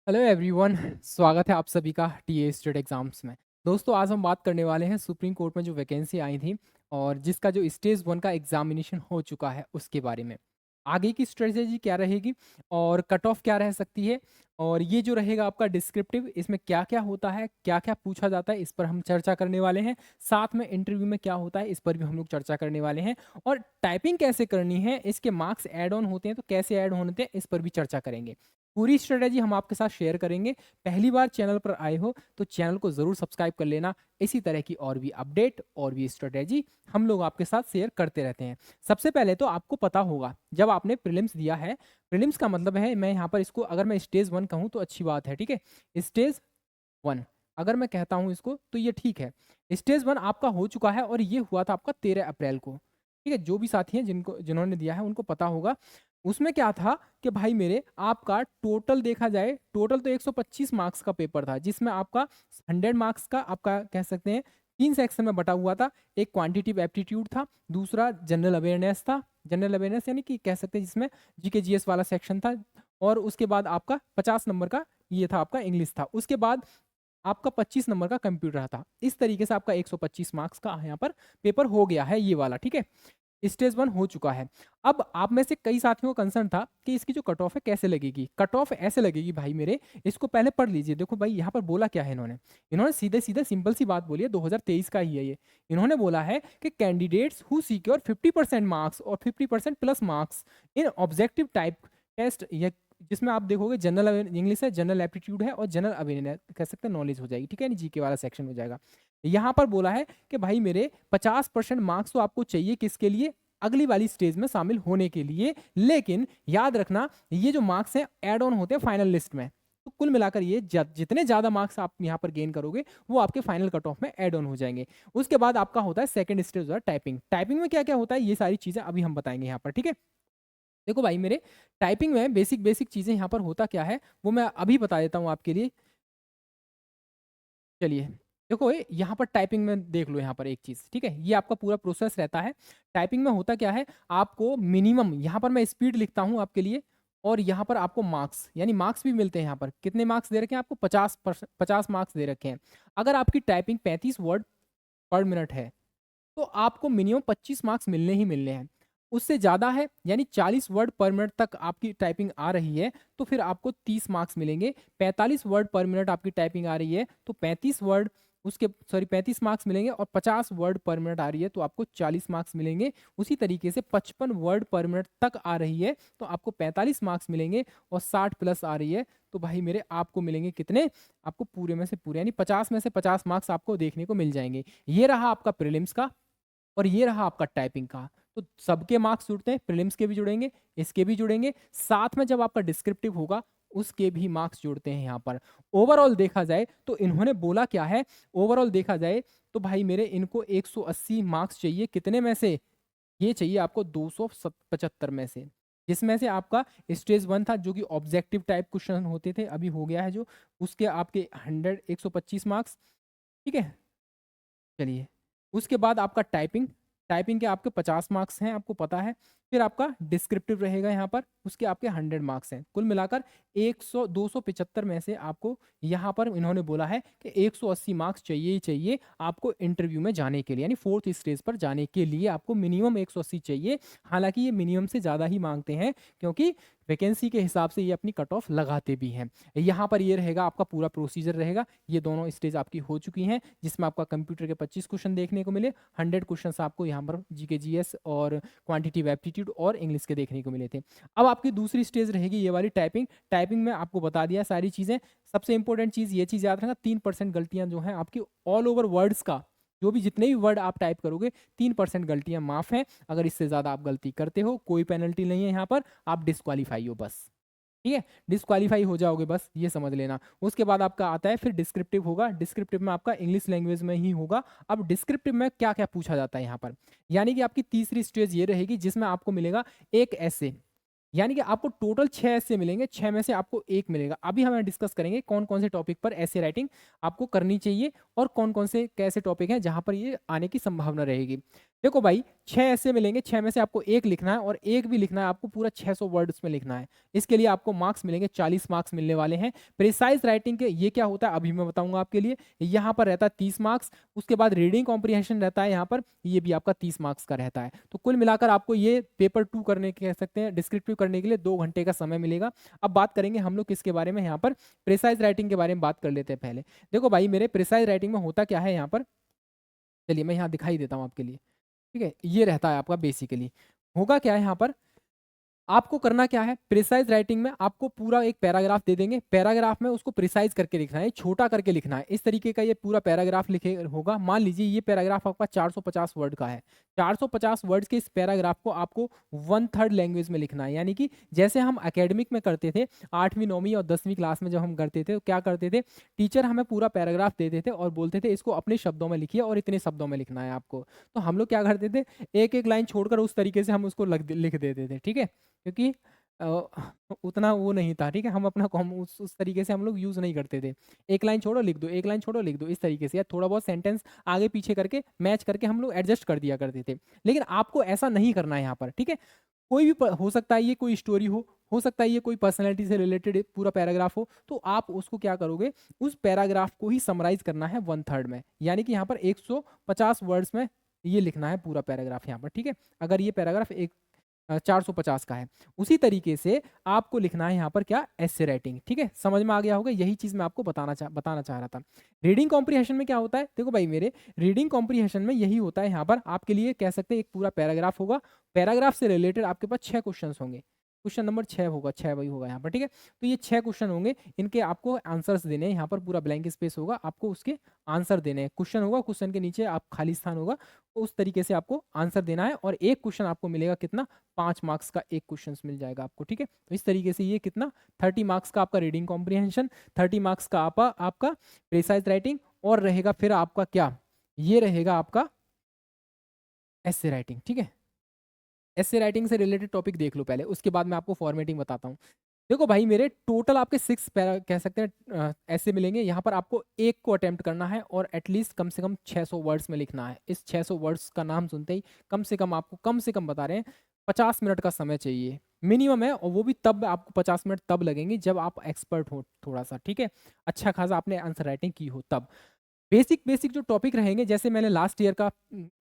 Hello everyone, स्वागत है आप सभी का टीए स्टेट एग्जाम्स में। दोस्तों, आज हम बात करने वाले हैं सुप्रीम कोर्ट में जो वैकेंसी आई थी और जिसका जो स्टेज वन का एग्जामिनेशन हो चुका है उसके बारे में। आगे की स्ट्रेटेजी क्या रहेगी और कट ऑफ क्या रह सकती है, और ये जो रहेगा आपका डिस्क्रिप्टिव, इसमें क्या क्या होता है, क्या क्या पूछा जाता है, इस पर हम चर्चा करने वाले हैं। साथ में इंटरव्यू में क्या होता है इस पर भी हम लोग चर्चा करने वाले हैं, और टाइपिंग कैसे करनी है, इसके मार्क्स ऐड ऑन होते हैं तो कैसे ऐड होते हैं, इस पर भी चर्चा करेंगे। पूरी स्ट्रेटेजी हम आपके साथ शेयर करेंगे। पहली बार चैनल पर आए हो तो चैनल को जरूर सब्सक्राइब कर लेना। इसी तरह की और भी अपडेट और भी स्ट्रेटेजी हम लोग आपके साथ शेयर करते रहते हैं। सबसे पहले तो आपको पता होगा, जब आपने प्रीलिम्स दिया है, प्रीलिम्स का मतलब है, मैं यहाँ पर इसको अगर मैं स्टेज वन कहूँ तो अच्छी बात है, ठीक है। स्टेज वन अगर मैं कहता हूँ इसको तो ये ठीक है। स्टेज वन आपका हो चुका है और ये हुआ था आपका 13 अप्रैल को, ठीक है। जो भी साथी हैं जिन्होंने दिया है उनको पता होगा। उसमें क्या था कि भाई मेरे, आपका टोटल देखा जाए, टोटल तो 125 मार्क्स का पेपर था, जिसमें आपका 100 मार्क्स का आपका कह सकते हैं 3 सेक्शन में बटा हुआ था। एक क्वांटिटिव एप्टीट्यूड था, दूसरा जनरल अवेयरनेस था। जनरल अवेयरनेस यानी कि कह सकते हैं जिसमें जीके जीएस वाला सेक्शन था, और उसके बाद आपका 50 नंबर का ये था, आपका इंग्लिश था। उसके बाद आपका 25 नंबर का कंप्यूटर था। इस तरीके से आपका 125 मार्क्स का यहाँ पर पेपर हो गया है, ये वाला, ठीक है। स्टेज वन हो चुका है। अब आप में से कई साथियों को कंसर्न था कि इसकी जो कट ऑफ है कैसे लगेगी। कट ऑफ ऐसे लगेगी भाई मेरे, इसको पहले पढ़ लीजिए। देखो भाई, यहाँ पर बोला क्या है इन्होंने। इन्होंने सीधे सीधे सिंपल सी बात बोली है, 2023 का ही है ये। इन्होंने बोला है कि कैंडिडेट्स हु सिक्योर 50% मार्क्स और 50% plus marks in objective type test, ये जिसमें आप देखोगे जनरल इंग्लिश है, जनरल एप्टीट्यूड है और जनरल अवेयरनेस कह सकते हैं नॉलेज हो जाएगी, ठीक है। जीके वाला सेक्शन हो जाएगा। यहाँ पर बोला है कि भाई मेरे 50% मार्क्स तो आपको चाहिए, किसके लिए, अगली वाली स्टेज में शामिल होने के लिए। लेकिन याद रखना, ये जो मार्क्स हैं ऐड ऑन होते हैं फाइनल लिस्ट में। तो कुल मिलाकर ये जितने ज्यादा मार्क्स आप यहाँ पर गेन करोगे वो आपके फाइनल कट ऑफ में ऐड ऑन हो जाएंगे। उसके बाद आपका होता है सेकंड स्टेज, होता है टाइपिंग। टाइपिंग में क्या क्या होता है ये सारी चीजें अभी हम बताएंगे यहाँ पर, ठीक है। देखो भाई मेरे, टाइपिंग में बेसिक बेसिक चीजें यहाँ पर होता क्या है वो मैं अभी बता देता हूँ आपके लिए। चलिए, देखो यहाँ पर टाइपिंग में देख लो, यहाँ पर एक चीज, ठीक है। ये आपका पूरा प्रोसेस रहता है। टाइपिंग में होता क्या है, आपको मिनिमम, यहाँ पर मैं स्पीड लिखता हूँ आपके लिए, और यहाँ पर आपको मार्क्स, यानी मार्क्स भी मिलते हैं। यहाँ पर कितने मार्क्स दे रखे हैं आपको, 50 मार्क्स दे रखे हैं। अगर आपकी टाइपिंग 35 वर्ड पर मिनट है तो आपको मिनिमम 25 मार्क्स मिलने ही मिलने हैं। उससे ज़्यादा है, यानी 40 वर्ड पर मिनट तक आपकी टाइपिंग आ रही है तो फिर आपको 30 मार्क्स मिलेंगे। 45 वर्ड पर मिनट आपकी टाइपिंग आ रही है तो 35 मार्क्स मिलेंगे, और 50 वर्ड पर मिनट आ रही है तो आपको 40 मार्क्स मिलेंगे। उसी तरीके से 55 वर्ड पर मिनट तक आ रही है तो आपको 45 मार्क्स मिलेंगे, और 60 प्लस आ रही है तो भाई मेरे आपको मिलेंगे कितने, आपको पूरे में से पूरे, यानी 50 में से 50 मार्क्स आपको देखने को मिल जाएंगे। ये रहा आपका प्रीलिम्स का, और ये रहा आपका टाइपिंग का। तो सबके मार्क्स जुड़ते हैं, प्रीलिम्स के भी जुड़ेंगे, इसके भी जुड़ेंगे, साथ में जब आपका डिस्क्रिप्टिव होगा उसके भी मार्क्स जुड़ते हैं यहाँ पर। ओवरऑल देखा जाए तो इन्होंने बोला क्या है, ओवरऑल देखा जाए तो भाई मेरे इनको 180 मार्क्स चाहिए, कितने में से, ये चाहिए आपको 275 में से, जिसमें से आपका स्टेज वन था जो कि ऑब्जेक्टिव टाइप क्वेश्चन होते थे, अभी हो गया है जो, उसके आपके 125 मार्क्स, ठीक है। चलिए, उसके बाद आपका टाइपिंग, टाइपिंग के आपके 50 मार्क्स हैं, आपको पता है। फिर आपका डिस्क्रिप्टिव रहेगा यहाँ पर, उसके आपके 100 मार्क्स हैं। कुल मिलाकर 275 में से आपको यहाँ पर इन्होंने बोला है कि 180 मार्क्स चाहिए ही चाहिए आपको इंटरव्यू में जाने के लिए, यानी फोर्थ स्टेज पर जाने के लिए आपको मिनिमम 180 चाहिए। हालांकि ये मिनिमम से ज़्यादा ही मांगते हैं, क्योंकि वैकेंसी के हिसाब से ये अपनी कट ऑफ लगाते भी हैं। यहाँ पर ये रहेगा आपका पूरा प्रोसीजर रहेगा। ये दोनों स्टेज आपकी हो चुकी हैं, जिसमें आपका कंप्यूटर के 25 क्वेश्चन देखने को मिले, 100 क्वेश्चन आपको यहाँ पर जीके जीएस और क्वांटिटिव एप्टीट्यूड और इंग्लिश के देखने को मिले थे। अब आपकी दूसरी स्टेज रहेगी ये वाली टाइपिंग। टाइपिंग में आपको बता दिया सारी चीज़ें। सबसे इंपॉर्टेंट चीज़ ये चीज़ याद रखना, 3% गलतियाँ जो हैं आपकी ऑल ओवर वर्ड्स का, जो भी जितने भी वर्ड आप टाइप करोगे 3% गलतियां माफ हैं। अगर इससे ज्यादा आप गलती करते हो कोई पेनल्टी नहीं है, यहाँ पर आप डिस्क्वालीफाई हो बस, ठीक है। डिस्क्वालीफाई हो जाओगे बस, ये समझ लेना। उसके बाद आपका आता है फिर डिस्क्रिप्टिव होगा। डिस्क्रिप्टिव में आपका इंग्लिश लैंग्वेज में ही होगा। अब डिस्क्रिप्टिव में क्या क्या पूछा जाता है यहाँ पर, यानी कि आपकी तीसरी स्टेज ये रहेगी जिसमें आपको मिलेगा एक ऐसे, यानी कि आपको टोटल 6 ऐसे मिलेंगे, 6 में से आपको एक मिलेगा। अभी हम डिस्कस करेंगे कौन कौन से टॉपिक पर ऐसे राइटिंग आपको करनी चाहिए और कौन कौन से कैसे टॉपिक हैं जहां पर ये आने की संभावना रहेगी। देखो भाई 6 ऐसे मिलेंगे, 6 में से आपको 1 लिखना है और 1 भी लिखना है आपको पूरा 600 वर्ड उसमें लिखना है। इसके लिए आपको मार्क्स मिलेंगे, 40 मार्क्स मिलने वाले हैं। प्रिसाइज़ राइटिंग के ये क्या होता है अभी मैं बताऊँगा आपके लिए। यहाँ पर रहता है 30 मार्क्स, उसके बाद रीडिंग कॉम्प्रिहेंशन रहता है यहाँ पर, ये भी आपका 30 मार्क्स का रहता है। तो कुल मिलाकर आपको ये पेपर 2 करने के कह सकते हैं डिस्क्रिप्टिव करने के लिए 2 घंटे का समय मिलेगा। अब बात करेंगे हम लोग किसके बारे में यहाँ पर, प्रिसाइज़ राइटिंग के बारे में बात कर लेते हैं पहले। देखो भाई मेरे प्रिसाइज़ राइटिंग में होता क्या है यहाँ पर, चलिए मैं यहाँ दिखाई देता हूँ आपके लिए। ठीक है? ये रहता है आपका बेसिकली। होगा क्या है यहाँ पर, आपको करना क्या है, प्रिसाइज राइटिंग में आपको पूरा एक पैराग्राफ दे देंगे, पैराग्राफ में उसको प्रिसाइज करके लिखना है, छोटा करके लिखना है। इस तरीके का ये पूरा पैराग्राफ लिखे होगा। मान लीजिए ये पैराग्राफ आपका 450 वर्ड का है। 450 वर्ड्स के इस पैराग्राफ को आपको 1/3 लैंग्वेज में लिखना है, यानी कि जैसे हम एकेडमिक में करते थे 8वीं 9वीं और 10वीं क्लास में जब हम करते थे तो क्या करते थे, टीचर हमें पूरा पैराग्राफ देते थे और बोलते थे इसको अपने शब्दों में लिखिए और इतने शब्दों में लिखना है आपको। तो हम लोग क्या करते थे, एक एक लाइन छोड़कर उस तरीके से हम उसको लिख देते थे। ठीक है? क्योंकि अ, उतना वो नहीं था, ठीक है? हम अपना कॉम उस तरीके से हम लोग यूज़ नहीं करते थे। एक लाइन छोड़ो लिख दो, एक लाइन छोड़ो लिख दो, इस तरीके से या थोड़ा बहुत सेंटेंस आगे पीछे करके मैच करके हम लोग एडजस्ट कर दिया करते थे। लेकिन आपको ऐसा नहीं करना है यहाँ पर, ठीक है? कोई भी हो सकता है ये कोई स्टोरी हो सकता है ये कोई पर्सनैलिटी से रिलेटेड पूरा पैराग्राफ हो, तो आप उसको क्या करोगे, उस पैराग्राफ को ही समराइज़ करना है 1/3 में। यानी कि यहाँ पर 150 वर्ड्स में ये लिखना है पूरा पैराग्राफ यहाँ पर, ठीक है? अगर ये पैराग्राफ 450 का है। उसी तरीके से आपको लिखना है यहाँ पर क्या, एसे राइटिंग। ठीक है? समझ में आ गया होगा, यही चीज़ मैं आपको बताना चाह रहा था। रीडिंग कॉम्प्रिहेंशन में क्या होता है, देखो भाई मेरे रीडिंग कॉम्प्रिहेंशन में यही होता है। यहाँ पर आपके लिए कह सकते हैं एक पूरा पैराग्राफ होगा, पैराग्राफ से रिलेटेड आपके पास 6 क्वेश्चंस होंगे। क्वेश्चन नंबर 6 होगा, 6 वही होगा यहाँ पर, ठीक है? तो ये 6 क्वेश्चन होंगे, इनके आपको आंसर्स देने हैं। यहाँ पर पूरा ब्लैंक स्पेस होगा, आपको उसके आंसर देने हैं। क्वेश्चन होगा, क्वेश्चन के नीचे आप खाली स्थान होगा, उस तरीके से आपको आंसर देना है और एक क्वेश्चन आपको मिलेगा कितना, 5 मार्क्स का एक क्वेश्चन मिल जाएगा आपको। ठीक है? तो इस तरीके से ये कितना 30 मार्क्स का आपका रीडिंग कॉम्प्रिहेंशन, 30 मार्क्स का आपका प्रिसाइज राइटिंग और रहेगा फिर आपका क्या, ये रहेगा आपका एसे राइटिंग। ठीक है? एसे राइटिंग से रिलेटेड टॉपिक देख लो पहले, उसके बाद मैं आपको फॉर्मेटिंग बताता हूँ। देखो भाई मेरे टोटल आपके 6 पैरा कह सकते हैं ऐसे मिलेंगे। यहाँ पर आपको एक को अटेम्प्ट करना है और एटलीस्ट कम से कम 600 वर्ड्स में लिखना है। इस 600 वर्ड्स का नाम सुनते ही कम से कम आपको, कम से कम बता रहे हैं, 50 मिनट का समय चाहिए मिनिमम है, और वो भी तब आपको 50 मिनट तब लगेंगे जब आप एक्सपर्ट हो थोड़ा सा। ठीक है? अच्छा खासा आपने आंसर राइटिंग की हो तब। बेसिक बेसिक जो टॉपिक रहेंगे, जैसे मैंने लास्ट ईयर का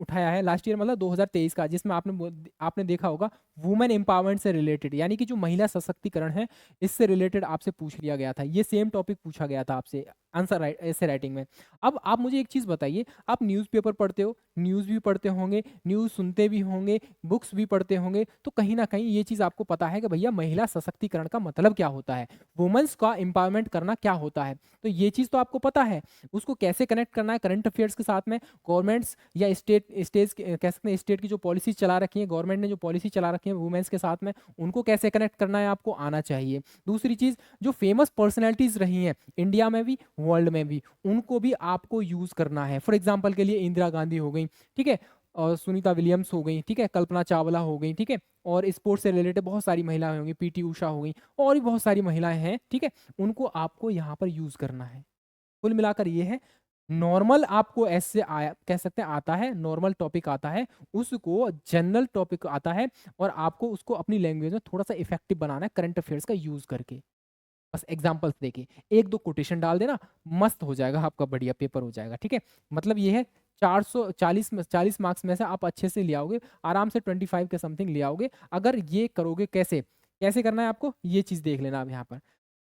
उठाया है, लास्ट ईयर मतलब 2023 का, जिसमें आपने देखा होगा वुमेन एम्पावरमेंट से रिलेटेड, यानी कि जो महिला सशक्तिकरण है, इससे रिलेटेड आपसे पूछ लिया गया था। ये सेम टॉपिक पूछा गया था आपसे आंसर ऐसे राइटिंग में। अब आप मुझे एक चीज़ बताइए, आप न्यूज़पेपर पढ़ते हो, न्यूज़ भी पढ़ते होंगे, न्यूज़ सुनते भी होंगे, बुक्स भी पढ़ते होंगे, तो कहीं ना कहीं ये चीज़ आपको पता है कि भैया महिला सशक्तिकरण का मतलब क्या होता है, वुमेन्स का एम्पावरमेंट करना क्या होता है। तो ये चीज़ तो आपको पता है, उसको कैसे कनेक्ट करना है करंट अफेयर्स के साथ में, गवर्नमेंट्स या स्टेट कह सकते हैं स्टेट की जो पॉलिसी चला रखी है, गवर्नमेंट ने जो पॉलिसी चला रखी है वुमेन्स के साथ में, उनको कैसे कनेक्ट करना है आपको आना चाहिए। दूसरी चीज़, जो फेमस पर्सनैलिटीज़ रही हैं इंडिया में भी वर्ल्ड में भी, उनको भी आपको यूज़ करना है। फॉर एग्जाम्पल के लिए इंदिरा गांधी हो गई, ठीक है, और सुनीता विलियम्स हो गई, ठीक है, कल्पना चावला हो गई, ठीक है, और स्पोर्ट्स से रिलेटेड बहुत सारी महिलाएं होंगी, पीटी उषा हो गई, और भी बहुत सारी महिलाएं हैं, ठीक है, उनको आपको यहाँ पर यूज़ करना है। कुल मिलाकर ये है, नॉर्मल आपको ऐसे आया कह सकते हैं आता है, नॉर्मल टॉपिक आता है, उसको जनरल टॉपिक आता है, और आपको उसको अपनी लैंग्वेज में थोड़ा सा इफेक्टिव बनाना है करंट अफेयर्स का यूज करके। बस एग्जांपल्स देके एक दो कोटेशन डाल देना, मस्त हो जाएगा आपका, बढ़िया पेपर हो जाएगा। ठीक है? मतलब ये है 40 मार्क्स में से आप अच्छे से ले आओगे, आराम से 25 के समथिंग ले आओगे अगर ये करोगे। कैसे कैसे करना है आपको, ये चीज देख लेना। अब यहाँ पर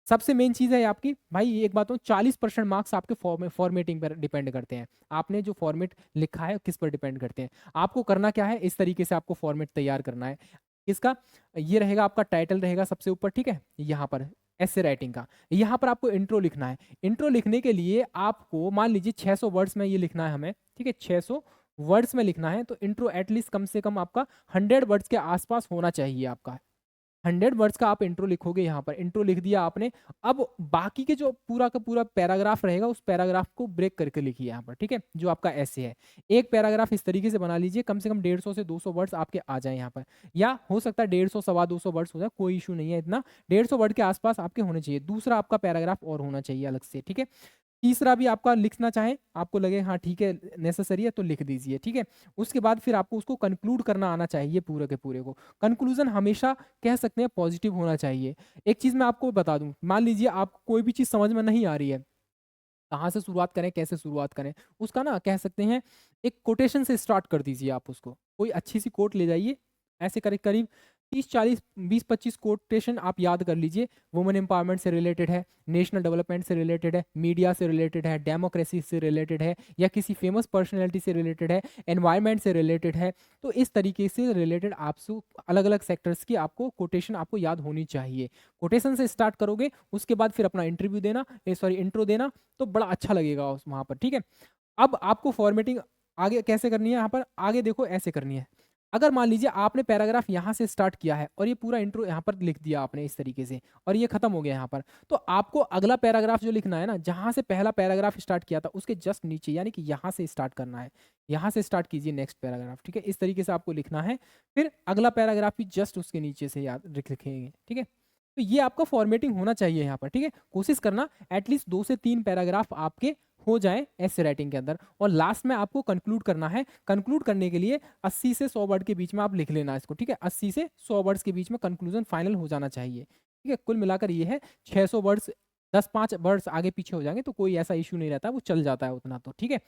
सबसे मेन चीज़ है आपकी, भाई एक बात हो, 40% मार्क्स आपके फॉर्मेटिंग पर डिपेंड करते हैं। आपने जो फॉर्मेट लिखा है किस पर डिपेंड करते हैं। आपको करना क्या है, इस तरीके से आपको फॉर्मेट तैयार करना है। इसका ये रहेगा, आपका टाइटल रहेगा सबसे ऊपर, ठीक है, यहाँ पर ऐसे राइटिंग का। यहाँ पर आपको इंट्रो लिखना है। इंट्रो लिखने के लिए आपको मान लीजिए 600 वर्ड्स में ये लिखना है हमें, ठीक है, 600 वर्ड्स में लिखना है, तो इंट्रो एटलीस्ट कम से कम आपका 100 वर्ड्स के आसपास होना चाहिए आपका। 100 वर्ड्स का आप इंट्रो लिखोगे, यहाँ पर इंट्रो लिख दिया आपने। अब बाकी के जो पूरा का पूरा पैराग्राफ रहेगा, उस पैराग्राफ को ब्रेक करके लिखिए यहाँ पर, ठीक है, जो आपका ऐसे है। एक पैराग्राफ इस तरीके से बना लीजिए, कम से कम 150 से 200 वर्ड्स आपके आ जाए यहाँ पर, या हो सकता है 150 सवा 200 वर्ड्स हो जाए, कोई इशू नहीं है इतना। 150 वर्ड के आसपास आपके होने चाहिए। दूसरा आपका पैराग्राफ और होना चाहिए अलग से, ठीक है। तीसरा भी आपका लिखना चाहे, आपको लगे हाँ ठीक है नेसेसरी है तो लिख दीजिए, ठीक है। उसके बाद फिर आपको उसको कंक्लूड करना आना चाहिए पूरे के पूरे को। कंक्लूजन हमेशा कह सकते हैं पॉजिटिव होना चाहिए। एक चीज़ मैं आपको बता दूं, मान लीजिए आपको कोई भी चीज़ समझ में नहीं आ रही है, कहाँ से शुरुआत करें, कैसे शुरुआत करें, उसका ना कह सकते हैं एक कोटेशन से स्टार्ट कर दीजिए आप उसको। कोई अच्छी सी कोट ले जाइए, ऐसे करीब करीब 30-40 20-25 कोटेशन आप याद कर लीजिए। वुमेन एम्पावरमेंट से रिलेटेड है, नेशनल डेवलपमेंट से रिलेटेड है, मीडिया से रिलेटेड है, डेमोक्रेसी से रिलेटेड है, या किसी फेमस पर्सनैलिटी से रिलेटेड है, एनवायरनमेंट से रिलेटेड है। तो इस तरीके से रिलेटेड आपसे अलग अलग सेक्टर्स की आपको कोटेशन आपको याद होनी चाहिए। कोटेशन से स्टार्ट करोगे, उसके बाद फिर अपना इंटरव्यू देना, सॉरी इंट्रो देना, तो बड़ा अच्छा लगेगा उस वहाँ पर, ठीक है। अब आपको फॉर्मेटिंग आगे कैसे करनी है, यहाँ पर आगे देखो ऐसे करनी है। अगर मान लीजिए आपने पैराग्राफ यहाँ से स्टार्ट किया है और ये पूरा इंट्रो यहाँ पर लिख दिया आपने इस तरीके से, और ये खत्म हो गया यहाँ पर, तो आपको अगला पैराग्राफ जो लिखना है ना, जहाँ से पहला पैराग्राफ स्टार्ट किया था उसके जस्ट नीचे, यानी कि यहाँ से स्टार्ट करना है। यहाँ से स्टार्ट कीजिए नेक्स्ट पैराग्राफ, ठीक है। इस तरीके से आपको लिखना है, फिर अगला पैराग्राफ भी जस्ट उसके नीचे से याद लिखेंगे, ठीक है। तो ये आपका फॉर्मेटिंग होना चाहिए यहाँ पर, ठीक है। कोशिश करना एटलीस्ट 2 से 3 पैराग्राफ आपके हो जाए ऐसे राइटिंग के अंदर, और लास्ट में आपको कंक्लूड करना है। कंक्लूड करने के लिए 80 से 100 वर्ड के बीच में आप लिख लेना इसको, ठीक है। 80 से 100 वर्ड्स के बीच में कंक्लूजन फाइनल हो जाना चाहिए, ठीक है। कुल मिलाकर ये है 600 वर्ड्स, 10-5 वर्ड्स आगे पीछे हो जाएंगे तो कोई ऐसा इशू नहीं रहता, वो चल जाता है उतना तो, ठीक है।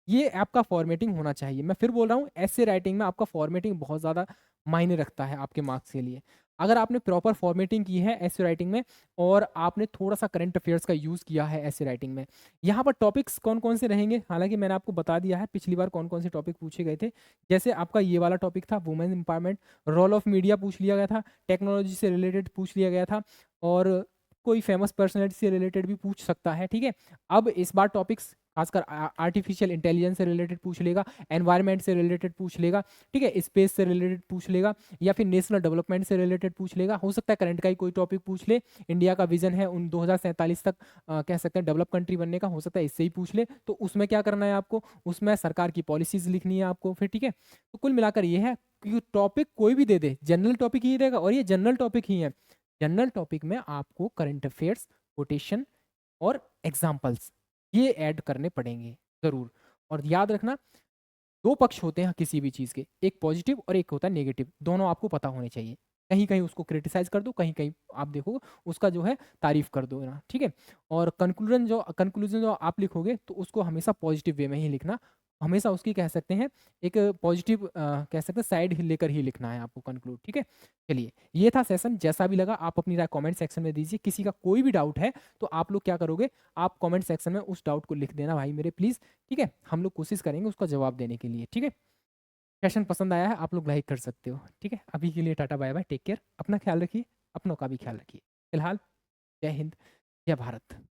ये आपका फॉर्मेटिंग होना चाहिए। मैं फिर बोल रहा हूँ, ऐसे राइटिंग में आपका फॉर्मेटिंग बहुत ज़्यादा मायने रखता है आपके मार्क्स के लिए। अगर आपने प्रॉपर फॉर्मेटिंग की है ऐसे राइटिंग में, और आपने थोड़ा सा करंट अफेयर्स का यूज़ किया है ऐसे राइटिंग में, यहाँ पर टॉपिक्स कौन कौन से रहेंगे, हालांकि मैंने आपको बता दिया है पिछली बार कौन कौन से टॉपिक पूछे गए थे। जैसे आपका ये वाला टॉपिक था women empowerment, role of media पूछ लिया गया था, टेक्नोलॉजी से रिलेटेड पूछ लिया गया था, और कोई फेमस पर्सनैलिटी से रिलेटेड भी पूछ सकता है, ठीक है। अब इस बार टॉपिक्स खासकर आर्टिफिशियल इंटेलिजेंस से रिलेटेड पूछ लेगा, एनवायरनमेंट से रिलेटेड पूछ लेगा, ठीक है, स्पेस से रिलेटेड पूछ लेगा, या फिर नेशनल डेवलपमेंट से रिलेटेड पूछ लेगा। हो सकता है करंट का ही कोई टॉपिक पूछ ले, इंडिया का विजन है उन 2047 तक कह सकते हैं डेवलप कंट्री बनने का, हो सकता है इससे ही पूछ ले। तो उसमें क्या करना है आपको, उसमें सरकार की पॉलिसीज लिखनी है आपको फिर, ठीक है। तो कुल मिलाकर ये है कि टॉपिक कोई भी दे दे, जनरल टॉपिक ही रहेगा, और ये जनरल टॉपिक ही है। जनरल टॉपिक में आपको करंट अफेयर्स, कोटेशन और एग्जाम्पल्स ये ऐड करने पड़ेंगे जरूर। और याद रखना, दो पक्ष होते हैं किसी भी चीज़ के, एक पॉजिटिव और एक होता है नेगेटिव, दोनों आपको पता होने चाहिए। कहीं कहीं उसको क्रिटिसाइज कर दो, कहीं कहीं आप देखो उसका जो है तारीफ कर दो ना, ठीक है। और कंक्लूजन जो आप लिखोगे तो उसको हमेशा पॉजिटिव वे में ही लिखना, हमेशा उसकी कह सकते हैं एक पॉजिटिव कह सकते हैं साइड ही लेकर ही लिखना है आपको कंक्लूड, ठीक है। चलिए, ये था सेशन, जैसा भी लगा आप अपनी राय कमेंट सेक्शन में दीजिए। किसी का कोई भी डाउट है तो आप लोग क्या करोगे, आप कमेंट सेक्शन में उस डाउट को लिख देना भाई मेरे प्लीज़, ठीक है। हम लोग कोशिश करेंगे उसका जवाब देने के लिए, ठीक है। सेशन पसंद आया है आप लोग लाइक कर सकते हो, ठीक है। अभी के लिए tata bye bye, take care, अपना ख्याल रखिए, अपनों का भी ख्याल रखिए। फिलहाल जय हिंद, जय भारत।